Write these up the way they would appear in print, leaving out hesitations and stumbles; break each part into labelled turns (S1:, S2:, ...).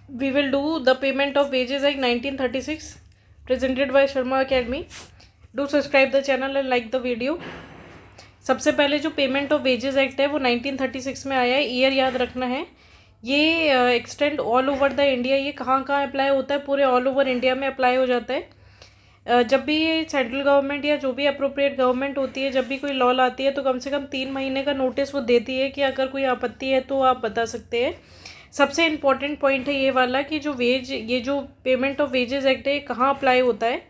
S1: we will do the payment of wages act 1936 presented by Sharma Academy. Do subscribe the channel and like the video. सबसे पहले जो payment of wages act है वो 1936 में आया है. ईयर याद रखना है. ये extend all over the India. ये कहाँ कहाँ अप्लाई होता है? पूरे ऑल ओवर इंडिया में अप्लाई हो जाता है. जब भी ये सेंट्रल गवर्नमेंट या जो भी अप्रोप्रिएट गवर्नमेंट होती है, जब भी कोई लॉ लाती है तो कम से कम 3 महीने का नोटिस वो देती है कि अगर कोई आपत्ति है तो आप बता सकते हैं. सबसे इम्पॉर्टेंट पॉइंट है ये वाला कि ये जो पेमेंट ऑफ वेजेस एक्ट है कहाँ अप्लाई होता है.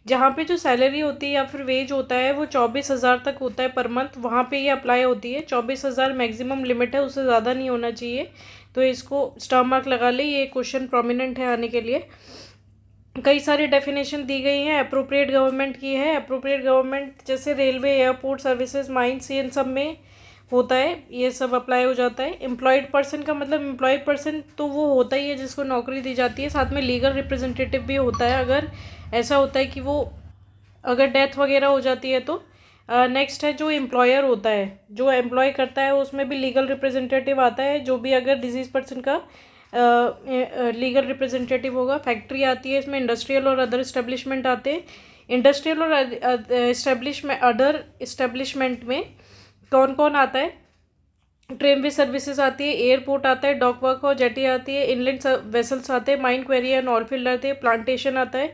S1: जहाँ पे जो सैलरी होती है या फिर वेज होता है वो 24,000 तक होता है पर मंथ, वहाँ पे ये अप्लाई होती है. 24,000 मैक्सिमम लिमिट है, उससे ज़्यादा नहीं होना चाहिए. तो इसको स्टार मार्क लगा ले, ये क्वेश्चन प्रोमिनेंट है आने के लिए. कई सारी डेफिनेशन दी गई हैं. अप्रोप्रिएट गवर्नमेंट की है. अप्रोप्रिएट गवर्नमेंट जैसे रेलवे, एयरपोर्ट सर्विसेज, माइंस, इन सब में होता है, ये सब अप्लाई हो जाता है. एम्प्लॉयड पर्सन का मतलब एम्प्लॉयड पर्सन तो वो होता ही है जिसको नौकरी दी जाती है. साथ में लीगल रिप्रेजेंटेटिव भी होता है अगर ऐसा होता है कि वो अगर डेथ वगैरह हो जाती है तो. नेक्स्ट है जो एम्प्लॉयर होता है, जो एम्प्लॉय करता है उसमें भी लीगल रिप्रेजेंटेटिव आता है. जो भी अगर डिजीज पर्सन का लीगल रिप्रेजेंटेटिव होगा. फैक्ट्री आती है इसमें. इंडस्ट्रियल और अदर इस्टेब्लिशमेंट आते हैं. इंडस्ट्रियल और अदर इस्टेब्लिशमेंट में कौन कौन आता है? ट्रेनवे सर्विसेज आती है. एयरपोर्ट आता है. डॉक वर्क और जेटी आती है. इनलैंड वेसल्स आते हैं. Mine query and oil field आते हैं. प्लांटेशन आता है.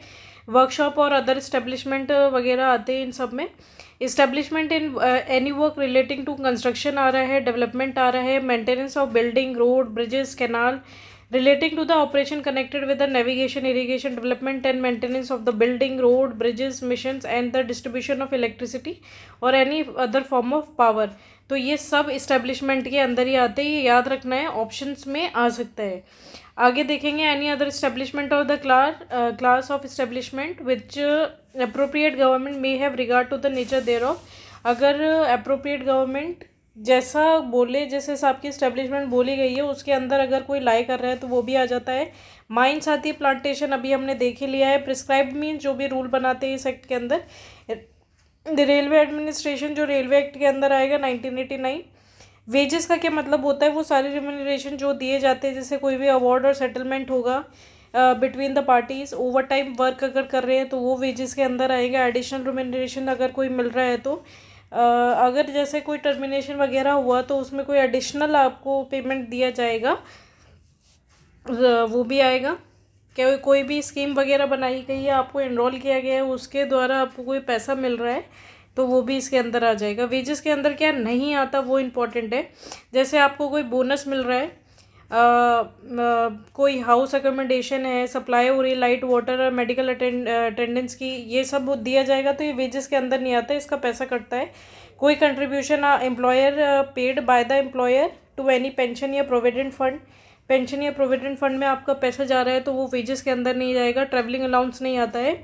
S1: वर्कशॉप और अदर इस्टेब्लिशमेंट वगैरह आते हैं इन सब में. Establishment in any work relating to construction आ रहा है, डेवलपमेंट आ रहा है, maintenance of building, road, bridges, canal, relating to the operation connected with the navigation, irrigation, development and maintenance of the building, road, bridges, missions and the distribution of electricity or any other form of power. तो ये सब establishment के अंदर ही आते हैं. ये याद रखना है, ऑप्शंस में आ सकता है. आगे देखेंगे any other establishment of the class of establishment which appropriate government may have regard to the nature thereof. अगर अप्रोप्रिएट गवर्नमेंट जैसा बोले, जिस हिसाब की इस्टेब्लिशमेंट बोली गई है उसके अंदर अगर कोई लाई कर रहा है तो वो भी आ जाता है. माइंस आती है. प्लांटेशन अभी हमने देख ही लिया है. प्रिस्क्राइब मीन्स जो भी रूल बनाते हैं इस एक्ट के अंदर. द रेलवे एडमिनिस्ट्रेशन जो रेलवे एक्ट के अंदर आएगा 1989. वेजेस का क्या मतलब होता है? वो सारी रिम्यूनरेशन जो दिए जाते हैं, जैसे कोई भी अवार्ड और सेटलमेंट होगा between the parties. Over time work अगर कर रहे हैं तो वो वेजेस के अंदर आएगा. एडिशनल रिम्यूनरेशन अगर कोई मिल रहा है तो अगर जैसे कोई टर्मिनेशन वगैरह हुआ तो उसमें कोई एडिशनल आपको पेमेंट दिया जाएगा, वो भी आएगा. क्या कोई भी स्कीम वगैरह बनाई गई है, आपको एनरोल किया गया है, उसके द्वारा आपको कोई पैसा मिल रहा है तो वो भी इसके अंदर आ जाएगा. वेजेस के अंदर क्या नहीं आता वो इम्पोर्टेंट है. जैसे आपको कोई बोनस मिल रहा है, कोई हाउस अकोमोडेशन है, सप्लाई हो रही है लाइट वाटर और मेडिकल अटेंडेंस की, ये सब दिया जाएगा तो ये वेजेस के अंदर नहीं आता है, इसका पैसा कटता है. कोई contribution employer paid by the employer to any pension या प्रोविडेंट फंड. पेंशन या प्रोविडेंट फंड में आपका पैसा जा रहा है तो वो वेजेस के अंदर नहीं जाएगा. ट्रैवलिंग अलाउंस नहीं आता है.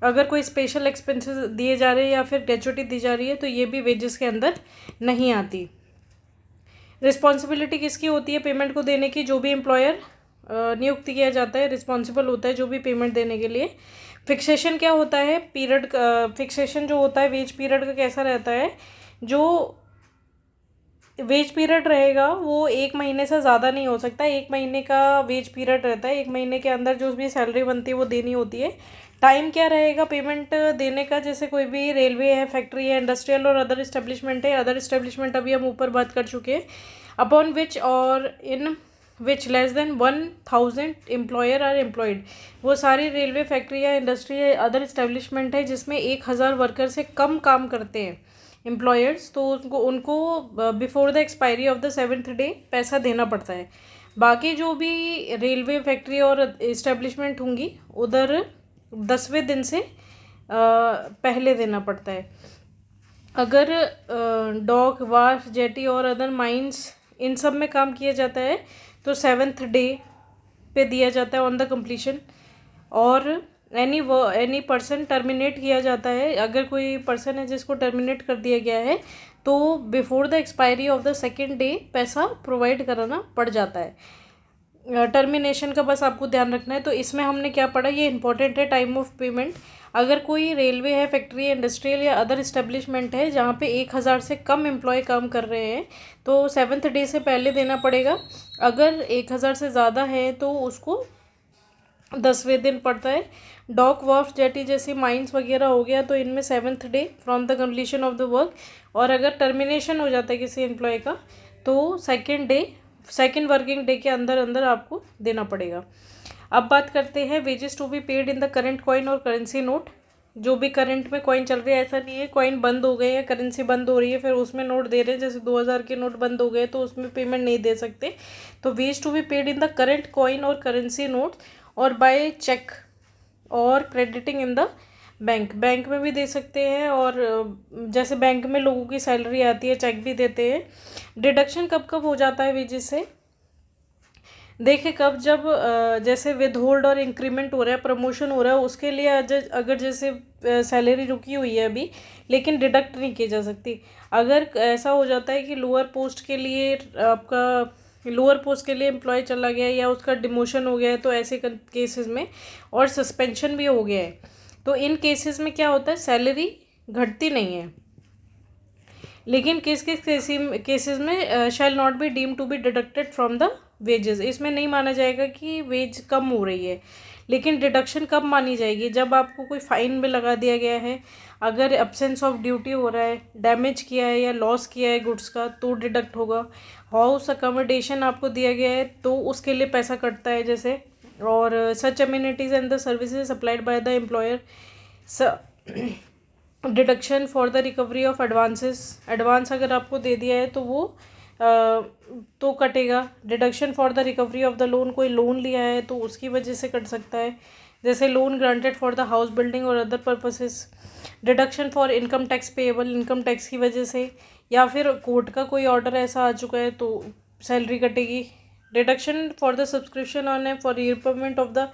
S1: अगर कोई स्पेशल एक्सपेंसेस दिए जा रहे हैं या फिर ग्रेचुइटी दी जा रही है तो ये भी वेजेस के अंदर नहीं आती. रिस्पॉन्सिबिलिटी किसकी होती है पेमेंट को देने की? जो भी एम्प्लॉयर नियुक्त किया जाता है रिस्पॉन्सिबल होता है जो भी पेमेंट देने के लिए. फिक्सेशन क्या होता है? पीरियड. फिक्सेशन जो होता है वेज पीरियड का कैसा रहता है? जो वेज पीरियड रहेगा वो 1 महीने से ज़्यादा नहीं हो सकता. 1 महीने का वेज पीरियड रहता है. 1 महीने के अंदर जो भी सैलरी बनती है वो देनी होती है. टाइम क्या रहेगा पेमेंट देने का? जैसे कोई भी रेलवे है, फैक्ट्री है, इंडस्ट्रियल और अदर इस्टेब्लिशमेंट है. अदर इस्टेब्लिशमेंट अभी हम ऊपर बात कर चुके हैं. अपॉन विच और in which less than 1,000 employer are employed. वो सारी रेलवे, फैक्ट्री या इंडस्ट्री या अदर इस्टेब्लिशमेंट है जिसमें 1,000 वर्कर से कम काम करते हैं एम्प्लॉयर्स, तो उनको before the expiry of the 7th day पैसा देना पड़ता है. बाकी जो भी रेलवे, फैक्ट्री और इस्टेब्लिशमेंट होंगी उधर 10वें दिन से पहले देना पड़ता है. अगर डॉक, वार्फ, जेटी और अदर माइंस इन सब में काम किया जाता है तो 7th डे पे दिया जाता है ऑन द कंप्लीशन. और एनी पर्सन टर्मिनेट किया जाता है. अगर कोई पर्सन है जिसको टर्मिनेट कर दिया गया है तो before the expiry of the 2nd day पैसा प्रोवाइड कराना पड़ जाता है. टर्मिनेशन का बस आपको ध्यान रखना है. तो इसमें हमने क्या पढ़ा, ये इंपॉर्टेंट है. Time of payment. अगर कोई रेलवे है, फैक्ट्री है, इंडस्ट्रियल या अदर इस्टेब्लिशमेंट है जहाँ पे 1,000 से कम एम्प्लॉय काम कर रहे हैं तो 7th डे से पहले देना पड़ेगा. अगर 1,000 से ज़्यादा है तो उसको 10वें दिन पड़ता है। डॉक, वॉर्फ, जेटी जैसे माइंस वगैरह हो गया तो इनमें 7th day from the completion of the work. और अगर टर्मिनेशन हो जाता है किसी एम्प्लॉय का तो सेकेंड वर्किंग डे के अंदर अंदर आपको देना पड़ेगा। अब बात करते हैं wages to be paid in the current coin और करेंसी नोट। जो भी करंट में कॉइन चल रही है, ऐसा नहीं है कॉइन बंद हो गए या करेंसी बंद हो रही है फिर उसमें नोट दे रहे हैं, जैसे 2000 के नोट बंद हो गए तो उसमें पेमेंट नहीं दे सकते। तो wage to be paid in the current coin और करेंसी नोट और बाय चेक और क्रेडिटिंग इन द बैंक में भी दे सकते हैं। और जैसे बैंक में लोगों की सैलरी आती है चेक भी देते हैं। डिडक्शन कब कब हो जाता है वेजेस से, देखिए कब, जब जैसे विदहोल्ड और इंक्रीमेंट हो रहा है, प्रमोशन हो रहा है, उसके लिए अगर जैसे सैलरी रुकी हुई है अभी लेकिन डिडक्ट नहीं की जा सकती। अगर ऐसा हो जाता है कि लोअर पोस्ट के लिए एम्प्लॉय चला गया या उसका डिमोशन हो गया है तो ऐसे केसेस में, और सस्पेंशन भी हो गया है, तो इन केसेस में क्या होता है, सैलरी घटती नहीं है। लेकिन किस किस केसेस में shall not be deem to be deducted from the wages, इसमें नहीं माना जाएगा कि वेज कम हो रही है। लेकिन डिडक्शन कब मानी जाएगी, जब आपको कोई फाइन में लगा दिया गया है, अगर एब्सेंस ऑफ ड्यूटी हो रहा है, डैमेज किया है या लॉस किया है गुड्स का तो डिडक्ट होगा। हाउस अकोमोडेशन आपको दिया गया है तो उसके लिए पैसा कटता है जैसे। और such amenities and the services supplied by the employer, deduction for the recovery of advance अगर आपको दे दिया है तो वो तो कटेगा। Deduction for the recovery of the loan, कोई लोन लिया है तो उसकी वजह से कट सकता है, जैसे loan granted for the house building और other purposes. Deduction for income tax payable, income tax की वजह से, या फिर कोर्ट का कोई ऑर्डर ऐसा आ चुका है तो सैलरी कटेगी। Deduction for the subscription on है for repayment of the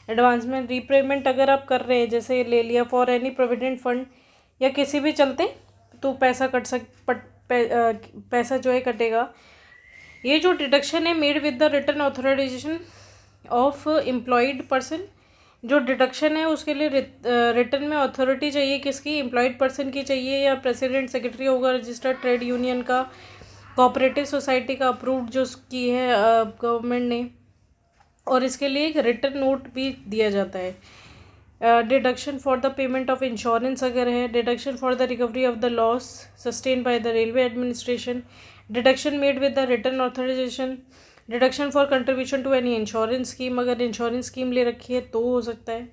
S1: advancement, repayment अगर आप कर रहे हैं जैसे ले लिया फॉर एनी प्रोविडेंट फंड या किसी भी चलते तो पैसा पैसा जो है कटेगा। ये जो डिडक्शन है made with the written authorisation of employed person, जो डिडक्शन है उसके लिए रिटन में अथॉरिटी चाहिए, किसकी, एम्प्लॉयड पर्सन की चाहिए, या प्रेसिडेंट सेक्रेटरी होगा रजिस्टर्ड ट्रेड यूनियन का, कोऑपरेटिव सोसाइटी का अप्रूव्ड जो की है गवर्नमेंट ने, और इसके लिए एक रिटन नोट भी दिया जाता है। Deduction for the payment of insurance अगर है, deduction for the recovery of the loss sustain by the railway administration, deduction made with the written authorisation, deduction for contribution to any insurance scheme, अगर insurance scheme ले रखी है तो हो सकता है।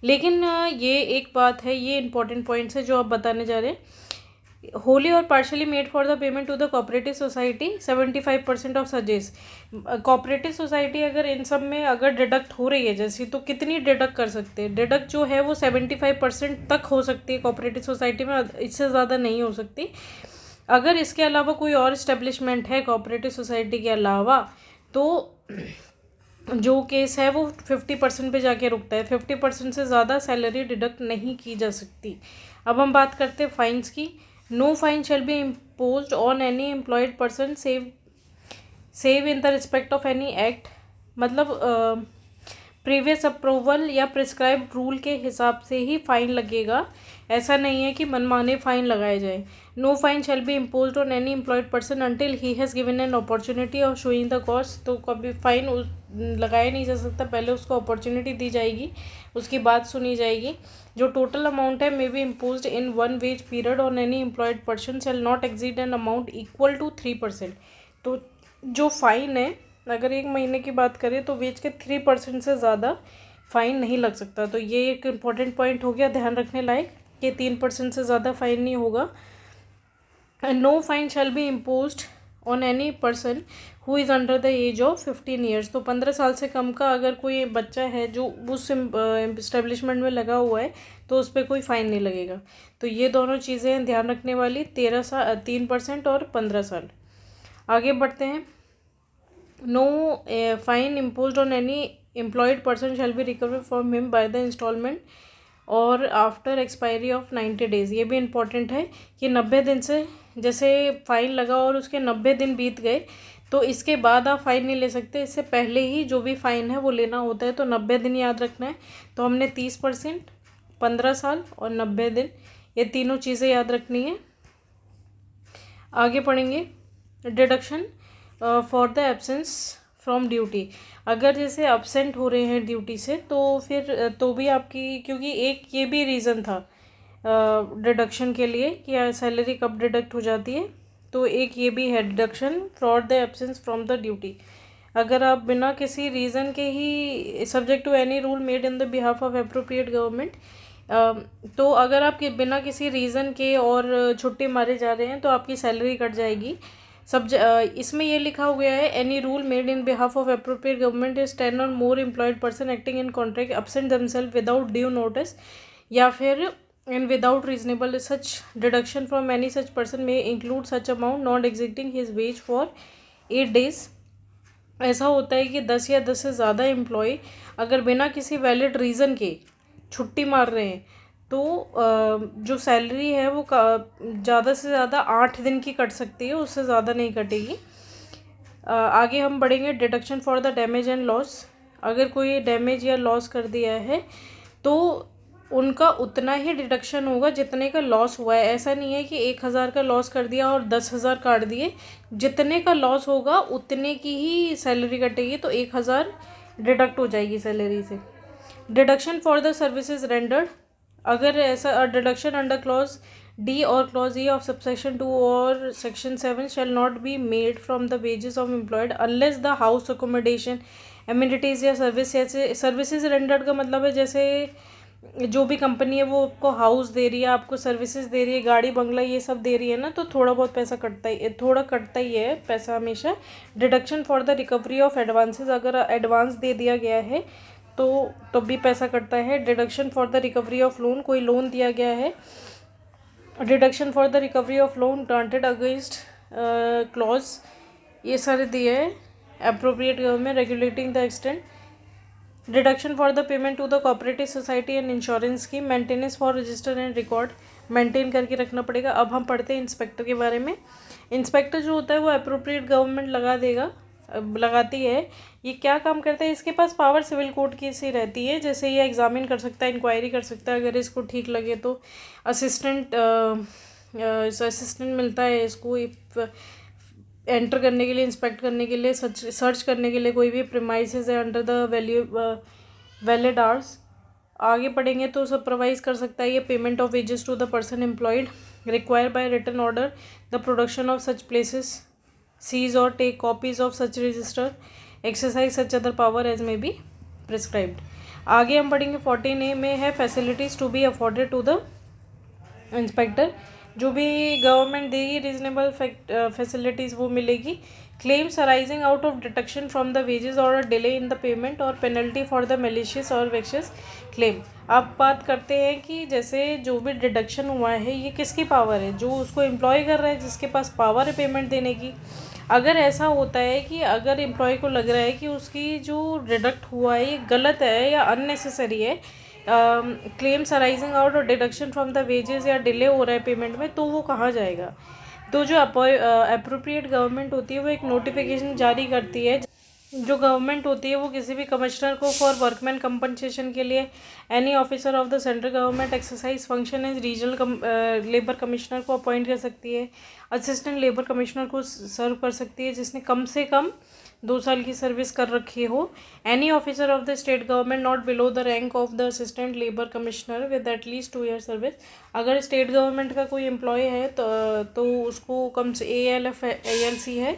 S1: लेकिन ये एक बात है, ये इंपॉर्टेंट पॉइंट्स है जो आप बताने जा रहे हैं। Wholly or partially made for the payment to the cooperative society 75% of सजेस। कोऑपरेटिव सोसाइटी अगर इन सब में अगर डिडक्ट हो रही है जैसी, तो कितनी डिडक्ट कर सकते हैं, डिडक्ट जो है वो 75% तक हो सकती है कोऑपरेटिव सोसाइटी में, इससे ज़्यादा नहीं हो सकती। अगर इसके अलावा कोई और इस्टेब्लिशमेंट है कोऑपरेटिव सोसाइटी के अलावा तो जो केस है वो 50% पे जाके रुकता है, 50% से ज़्यादा सैलरी डिडक्ट नहीं की जा सकती। अब हम बात करते हैं फाइन्स की। No fine shall be imposed on any employed person save in the respect of any act, मतलब प्रीवियस अप्रूवल या प्रिस्क्राइब रूल के हिसाब से ही फ़ाइन लगेगा, ऐसा नहीं है कि मनमाने फ़ाइन लगाए जाए। No fine shall be imposed on any employed person until he has given an opportunity of showing the cost, तो कभी फ़ाइन लगाया नहीं जा सकता, पहले उसको अपॉर्चुनिटी दी जाएगी, उसकी बात सुनी जाएगी। जो टोटल अमाउंट है may be imposed in 1 wage period on any employed person shall not exceed an amount equal to 3%। तो जो फ़ाइन है अगर 1 महीने की बात करें तो वेज के 3% से ज़्यादा फ़ाइन नहीं लग सकता। तो ये एक इम्पॉर्टेंट पॉइंट हो गया ध्यान रखने लायक कि 3% से ज़्यादा फ़ाइन नहीं होगा। No fine shall be imposed on any person who is under the age of 15 years, तो 15 साल से कम का अगर कोई बच्चा है जो उस इस्टेब्लिशमेंट में लगा हुआ है तो उस पर कोई फ़ाइन नहीं लगेगा। तो ये दोनों चीज़ें हैं ध्यान रखने वाली, 3% और 15 साल। आगे बढ़ते हैं। No fine imposed on any employed person shall be recover from him by the instalment और आफ्टर एक्सपायरी ऑफ 90 डेज़। ये भी इम्पॉर्टेंट है कि 90 दिन से, जैसे फ़ाइन लगा और उसके 90 दिन बीत गए तो इसके बाद आप फ़ाइन नहीं ले सकते, इससे पहले ही जो भी फ़ाइन है वो लेना होता है। तो 90 दिन याद रखना है। तो हमने 30%, 15 साल और 90 दिन, ये तीनों चीज़ें याद रखनी है। आगे पढ़ेंगे deduction for the absence from duty. अगर जैसे अब्सेंट हो रहे हैं ड्यूटी से तो फिर तो भी आपकी, क्योंकि एक ये भी रीज़न था डिडक्शन के लिए कि सैलरी कब डिडक्ट हो जाती है, तो एक ये भी है deduction for the absence from the duty. अगर आप बिना किसी रीज़न के ही subject to any rule made in the behalf of appropriate government, तो अगर आप बिना किसी रीज़न के और छुट्टी मारे जा रहे हैं तो आपकी सैलरी कट जाएगी। इसमें ये लिखा हुआ है any rule made in behalf of appropriate government is 10 or more employed person acting in contract absent themselves without due notice या फिर and without reasonable such deduction from any such person may include such amount not exceeding his wage for 8 days। ऐसा होता है कि 10 या 10 से ज़्यादा employ अगर बिना किसी वैलिड रीज़न के छुट्टी मार रहे हैं तो जो सैलरी है वो ज़्यादा से ज़्यादा 8 दिन की कट सकती है, उससे ज़्यादा नहीं कटेगी। आगे हम बढ़ेंगे deduction for the damage and loss. अगर कोई डैमेज या लॉस कर दिया है तो उनका उतना ही डिडक्शन होगा जितने का लॉस हुआ है। ऐसा नहीं है कि 1,000 का लॉस कर दिया और 10,000 काट दिए, जितने का लॉस होगा उतने की ही सैलरी कटेगी, तो 1,000 डिडक्ट हो जाएगी सैलरी से। Deduction for the services rendered. अगर ऐसा डिडक्शन अंडर क्लॉज डी और क्लॉज ई ऑफ सबसेक्शन 2 और section 7 shell not be made from the wages of employed unless the house accommodation amenities या सर्विसेज रेंडर्ड का मतलब है जैसे जो भी कंपनी है वो आपको हाउस दे रही है, आपको सर्विसेज दे रही है, गाड़ी बंगला ये सब दे रही है ना, तो थोड़ा बहुत पैसा कटता ही है पैसा हमेशा। Deduction for the recovery of advances. अगर एडवांस दे दिया गया है तो भी पैसा कटता है। Deduction for the recovery of loan, कोई लोन दिया गया है। Deduction for the recovery of loan granted against clause, ये सारे दिए हैं। Appropriate government regulating the extent. Deduction for the payment to the cooperative society and insurance scheme. Maintenance for register and record, maintain करके रखना पड़ेगा। अब हम पढ़ते हैं इंस्पेक्टर के बारे में। इंस्पेक्टर जो होता है वो अप्रोप्रिएट गवर्नमेंट लगाती है। ये क्या काम करता है, इसके पास पावर सिविल कोड की सी रहती है, जैसे ये एग्जामिन कर सकता है, इंक्वायरी कर सकता है, अगर इसको ठीक लगे तो असिस्टेंट मिलता है इसको एंटर करने के लिए, इंस्पेक्ट करने के लिए, सर्च करने के लिए कोई भी प्रीमाइसेस है अंडर द वैलिड आवर्स। आगे पढ़ेंगे तो सुपरवाइज कर सकता है ये payment of wages to the person employed, require by written order the production of such places, seize or take copies of such register, exercise such other power as may be prescribed. आगे हम पढ़ेंगे 14A में है facilities to be afforded to the inspector. जो भी government देगी reasonable facilities वो मिलेगी। Claims arising out of deduction from the wages or delay in the payment और पेनल्टी फॉर द मेलिशियस और वेक्शियस क्लेम। आप बात करते हैं कि जैसे जो भी डिडक्शन हुआ है ये किसकी पावर है, जो उसको एम्प्लॉय कर रहा है, जिसके पास पावर है पेमेंट देने की। अगर ऐसा होता है कि अगर एम्प्लॉय को लग रहा है कि उसकी जो डिडक्ट हुआ है ये गलत है या अननेसेसरी है, क्लेम्स अराइजिंग आउट और डिडक्शन फ्रॉम द वेजेस या डिले हो रहा है पेमेंट में, तो वो कहाँ जाएगा। तो जो अप्रोप्रिएट गवर्नमेंट होती है वो एक नोटिफिकेशन जारी करती है। जो गवर्नमेंट होती है वो किसी भी कमिश्नर को फॉर वर्कमैन कंपनसेशन के लिए any officer of the central government exercise function as regional labour commissioner को अपॉइंट कर सकती है। असिस्टेंट लेबर कमिश्नर को सर्व कर सकती है जिसने कम से कम 2 साल की सर्विस कर रखी हो। Any officer of the state government not below the rank of the assistant labour commissioner with at least 2 year service. अगर स्टेट गवर्नमेंट का कोई एम्प्लॉय है तो उसको कम से ALF ALC है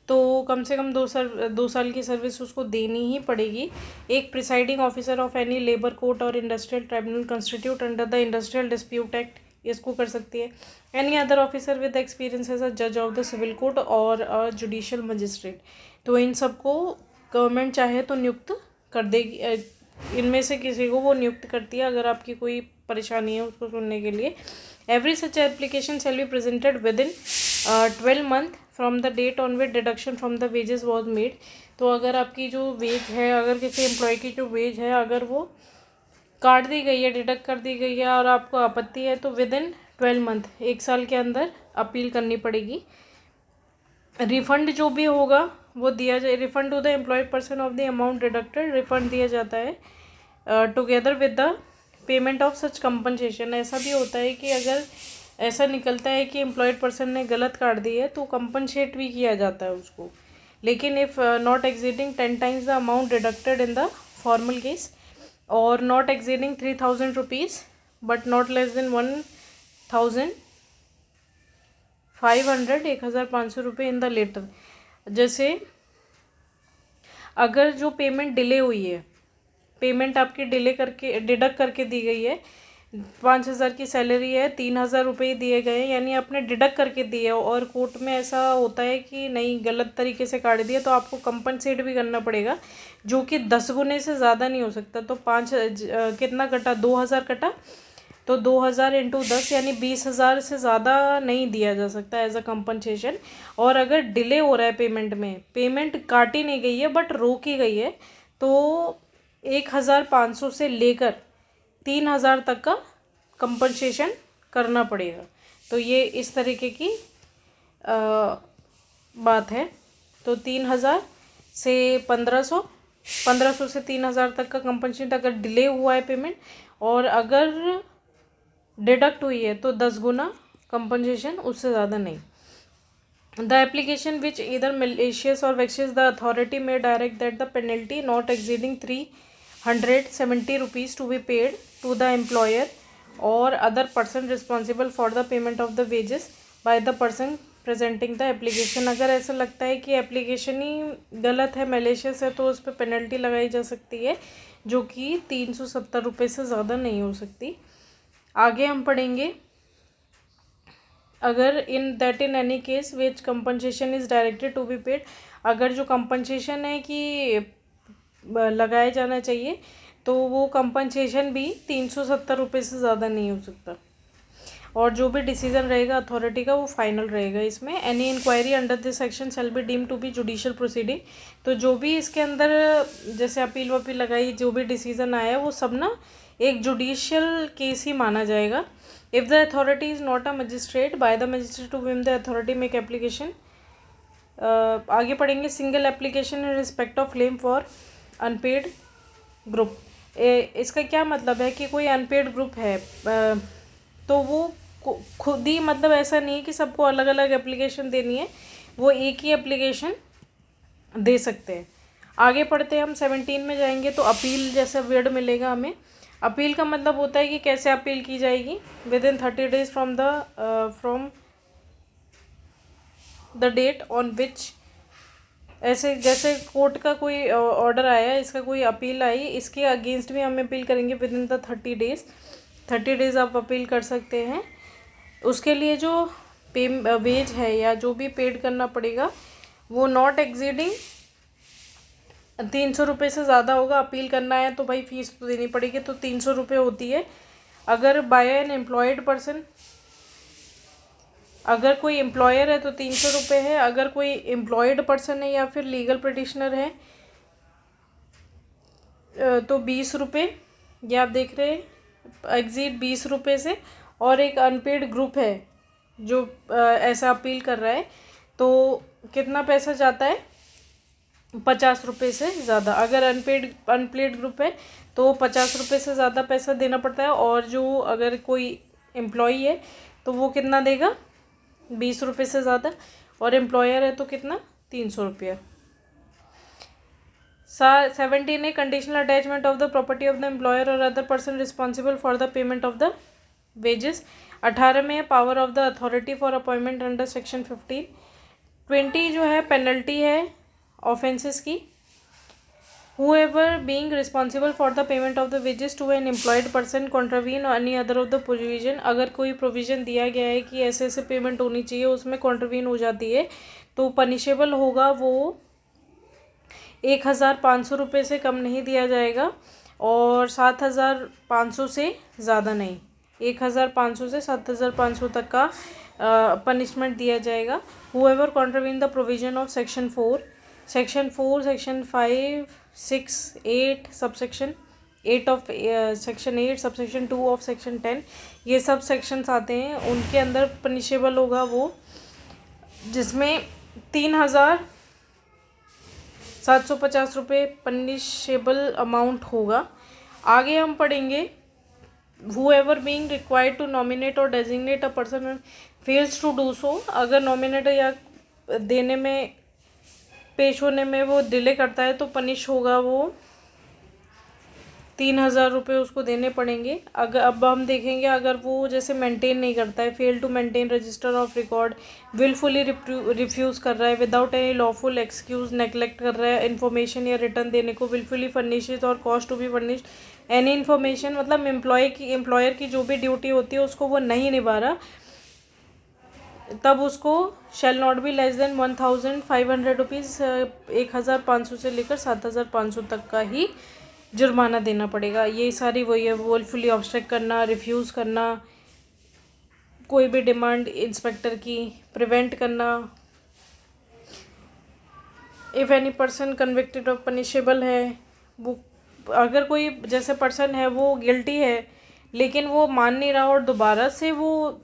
S1: तो कम से कम 2 साल की सर्विस उसको देनी ही पड़ेगी। एक presiding officer of any labour court or industrial tribunal constituted under the industrial dispute act इसको कर सकती है। Any other officer with experience as a जज ऑफ द सिविल कोर्ट और अ जुडिशियल मजिस्ट्रेट। तो इन सबको गवर्नमेंट चाहे तो नियुक्त कर देगी, इनमें से किसी को वो नियुक्त करती है अगर आपकी कोई परेशानी है उसको सुनने के लिए। Every such application shall be presented within 12 month from the date on which deduction from the wages was made. तो अगर आपकी जो वेज है, अगर किसी एम्प्लॉय की जो वेज है अगर वो काट दी गई है, डिडक्ट कर दी गई है और आपको आपत्ति है तो विद इन 12 मंथ 1 साल के अंदर अपील करनी पड़ेगी। रिफंड जो भी होगा वो दिया जाए, refund to the employed person of the amount deducted, refund दिया जाता है together with the payment of such compensation. ऐसा भी होता है कि अगर ऐसा निकलता है कि एम्प्लॉयड पर्सन ने गलत काट दी है तो कंपनसेट भी किया जाता है उसको। लेकिन if not exceeding 10 times the amount deducted in the formal case, और not exceeding 3000 rupees but not less than 1500 1500 रुपये इन द लेटर। जैसे अगर जो पेमेंट डिले हुई है, पेमेंट आपकी डिले करके डिडक्ट करके दी गई है, 5000 की सैलरी है, 3000 रुपये दिए गए हैं, यानी आपने डिडक्ट करके दिए, और कोर्ट में ऐसा होता है कि नहीं गलत तरीके से काट दिया, तो आपको कंपनसेट भी करना पड़ेगा, जो कि 10 गुने से ज़्यादा नहीं हो सकता। तो कितना कटा, 2000 कटा, तो 2000 इंटू 10 यानी 20,000 से ज़्यादा नहीं दिया जा सकता एज अ कंपनसेशन। और अगर डिले हो रहा है पेमेंट में, पेमेंट काटी नहीं गई है बट रोकी गई है, तो 1500 से लेकर 3000 तक का कंपनसेशन करना पड़ेगा। तो ये इस तरीके की बात है। तो 3000 से 1500, 1500 से 3000 तक का कंपनसेशन अगर डिले हुआ है पेमेंट, और अगर डिडक्ट हुई है तो 10 गुना कंपनसेशन, उससे ज़्यादा नहीं। द एप्लीकेशन विच इधर malicious or vexes the authority may direct that the penalty not exceeding 370 rupees to be paid to the employer or other person responsible for the payment of the wages by the person presenting the application। अगर ऐसा लगता है कि application ही गलत है, malicious है, तो उस पर पेनल्टी लगाई जा सकती है, जो कि 370 रुपये से ज़्यादा नहीं हो सकती। आगे हम पढ़ेंगे, अगर in any case which compensation is directed to be paid, अगर जो कंपनसेशन है कि लगाया जाना चाहिए, तो वो कंपनसेशन भी 370 रुपये से ज़्यादा नहीं हो सकता, और जो भी डिसीजन रहेगा अथॉरिटी का वो फाइनल रहेगा इसमें। Any inquiry under this section shall be deem to be judicial proceeding. तो जो भी इसके अंदर जैसे अपील वपील लगाई, जो भी डिसीजन आया, वो सब ना एक जुडिशियल केस ही माना जाएगा। If the authority is not a magistrate, by the magistrate to whom the authority make application. आगे पढ़ेंगे, single application in respect of claim for unpaid group. इसका क्या मतलब है कि कोई अनपेड ग्रुप है, तो वो खुद ही, मतलब ऐसा नहीं है कि सबको अलग अलग एप्लीकेशन देनी है, वो एक ही एप्लीकेशन दे सकते हैं। आगे पढ़ते हैं हम, 17 में जाएंगे तो अपील जैसा वर्ड मिलेगा हमें। अपील का मतलब होता है कि कैसे अपील की जाएगी। Within 30 days from the date on which, ऐसे जैसे कोर्ट का कोई ऑर्डर आया, इसका कोई अपील आई, इसके अगेंस्ट भी हम अपील करेंगे विद इन द 30 days आप अपील कर सकते हैं। उसके लिए जो वेज है या जो भी पेड करना पड़ेगा, वो नॉट एक्सीडिंग 300 रुपये से ज़्यादा होगा। अपील करना है तो भाई फीस तो देनी पड़ेगी, तो 300 रुपये होती है। अगर बाय एन एम्प्लॉयड पर्सन, अगर कोई एम्प्लॉयर है तो 300 रुपये है, अगर कोई एम्प्लॉयड पर्सन है या फिर लीगल पिटिशनर है तो 20 रुपये, ये आप देख रहे हैं, एग्जीड 20 रुपये से। और एक अनपेड ग्रुप है जो ऐसा अपील कर रहा है, तो कितना पैसा जाता है, 50 रुपये से ज़्यादा। अगर अनपेड ग्रुप है तो 50 रुपये से ज़्यादा पैसा देना पड़ता है, और जो अगर कोई एम्प्लॉई है तो वो कितना देगा, 20 रुपये से ज़्यादा, और एम्प्लॉयर है तो कितना, 300 रुपया। 17 है, conditional attachment of the property of the employer or other person responsible for the payment of the wages. 18 में है, power of the authority for appointment under section 15। 20 जो है पेनल्टी है ऑफेंसेस की। whoever being responsible for the payment of the wages to an employed person contravene or any other of the provision, अगर कोई provision दिया गया है कि ऐसे ऐसे पेमेंट होनी चाहिए, उसमें कॉन्ट्रवीन हो जाती है, तो पनिशेबल होगा वो 1500 रुपये से कम नहीं दिया जाएगा, और 7500 से ज़्यादा नहीं, 1500 से 7500 तक का पनिशमेंट दिया जाएगा। whoever contravene the provision of section 4, section 5, 6, 8 subsection 8 of section 8 subsection 2 of section 10, ये सब सेक्शंस आते हैं, उनके अंदर पनिशेबल होगा वो, जिसमें 3750 रुपये पनिशेबल अमाउंट होगा। आगे हम पढ़ेंगे, whoever being required to nominate or designate a person fails to do so, अगर नॉमिनेट या देने में पेश होने में वो डिले करता है तो पनिश होगा, वो 3,000 रुपये उसको देने पड़ेंगे। अगर अब हम देखेंगे, अगर वो जैसे मेंटेन नहीं करता है, fail to maintain register of record, wilfully refuse कर रहा है, without any lawful excuse neglect कर रहा है इन्फॉर्मेशन या रिटर्न देने को, विलफुली फर्निशेज और cost to be furnished any information, मतलब एम्प्लॉयर की जो भी ड्यूटी होती है उसको वो नहीं निभा रहा, तब उसको शैल not be less than 1,500 rupees, 1,500 से लेकर 7,500 तक का ही जुर्माना देना पड़ेगा। ये सारी वही है, वोलफुली ऑब्स्ट्रक्ट करना, रिफ्यूज़ करना, कोई भी डिमांड इंस्पेक्टर की प्रिवेंट करना। If any person convicted of punishable है, वो अगर कोई जैसे पर्सन है वो गिल्टी है लेकिन वो मान नहीं रहा और दोबारा से वो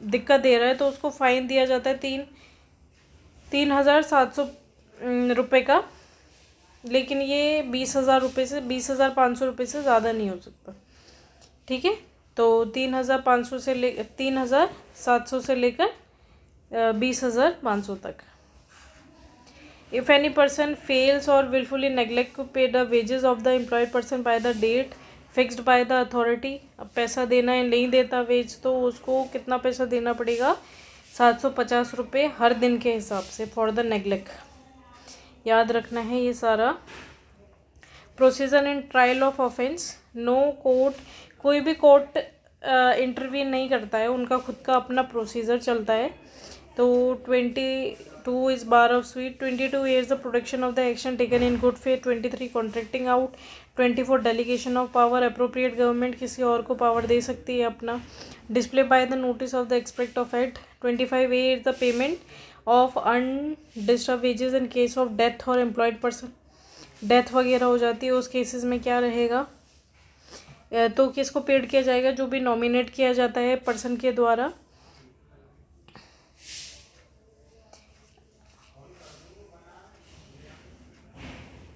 S1: दिक्कत दे रहा है, तो उसको फ़ाइन दिया जाता है 3,700 रुपये का, लेकिन ये 20,000 रुपये से 20,500 रुपये से ज़्यादा नहीं हो सकता। ठीक है, तो 3,700 से लेकर 20,500 तक। इफ़ एनी पर्सन फेल्स और wilfully neglect to pay the wages of the employed person by the date fixed by the authority, अब पैसा देना है, नहीं देता वेज, तो उसको कितना पैसा देना पड़ेगा, 750 रुपये हर दिन के हिसाब से फॉर द नेग्लेक्ट। याद रखना है ये सारा। Procedure in trial of offence, no court, कोई भी कोर्ट इंटरवीन नहीं करता है, उनका खुद का अपना प्रोसीजर चलता है। तो 22 is bar of suit, 22 years the protection of the action taken in good faith, 23 contracting out, 24 delegation of power, appropriate government किसी और को पावर दे सकती है अपना, display by the notice of the expect of act, 25A is the payment of undisturb wages in case of death और employed person, death वगैरह हो जाती है उस केसेस में क्या रहेगा, तो किसको पेड किया जाएगा, जो भी नॉमिनेट किया जाता है पर्सन के द्वारा।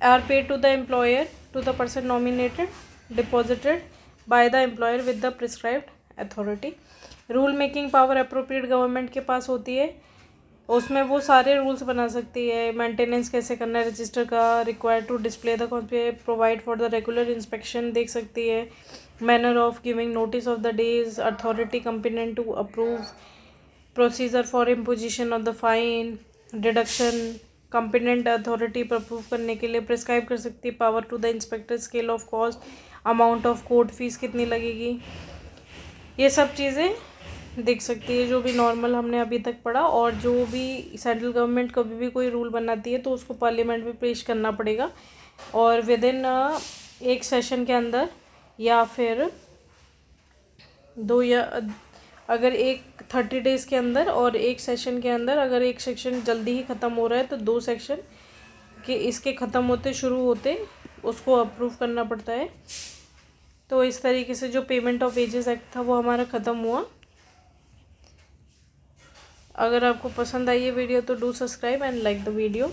S1: Are paid to the employer to the person nominated, deposited by the employer with the prescribed authority. Rule making power appropriate government के पास होती है, उसमें वो सारे रूल्स बना सकती है, मेंटेनेंस कैसे करना है रजिस्टर का, required to display the provide for the regular inspection देख सकती है, manner of giving notice of the days, authority competent to approve, procedure for imposition of the fine, deduction, competent authority पर approve करने के लिए prescribe कर सकती है, power to the inspector, scale of cost, amount of court fees कितनी लगेगी, ये सब चीज़ें देख सकती है, जो भी नॉर्मल हमने अभी तक पढ़ा। और जो भी सेंट्रल गवर्नमेंट कभी भी कोई रूल बनाती है तो उसको पार्लियामेंट में पेश करना पड़ेगा, और विद इन एक सेशन के अंदर, या फिर दो, या अगर एक 30 डेज़ के अंदर और एक सेशन के अंदर, अगर एक सेक्शन जल्दी ही ख़त्म हो रहा है तो 2 सेक्शन के इसके ख़त्म होते शुरू होते उसको अप्रूव करना पड़ता है। तो इस तरीके से जो पेमेंट ऑफ वेजेस एक्ट था वो हमारा ख़त्म हुआ। अगर आपको पसंद आई ये वीडियो तो do subscribe and like the video.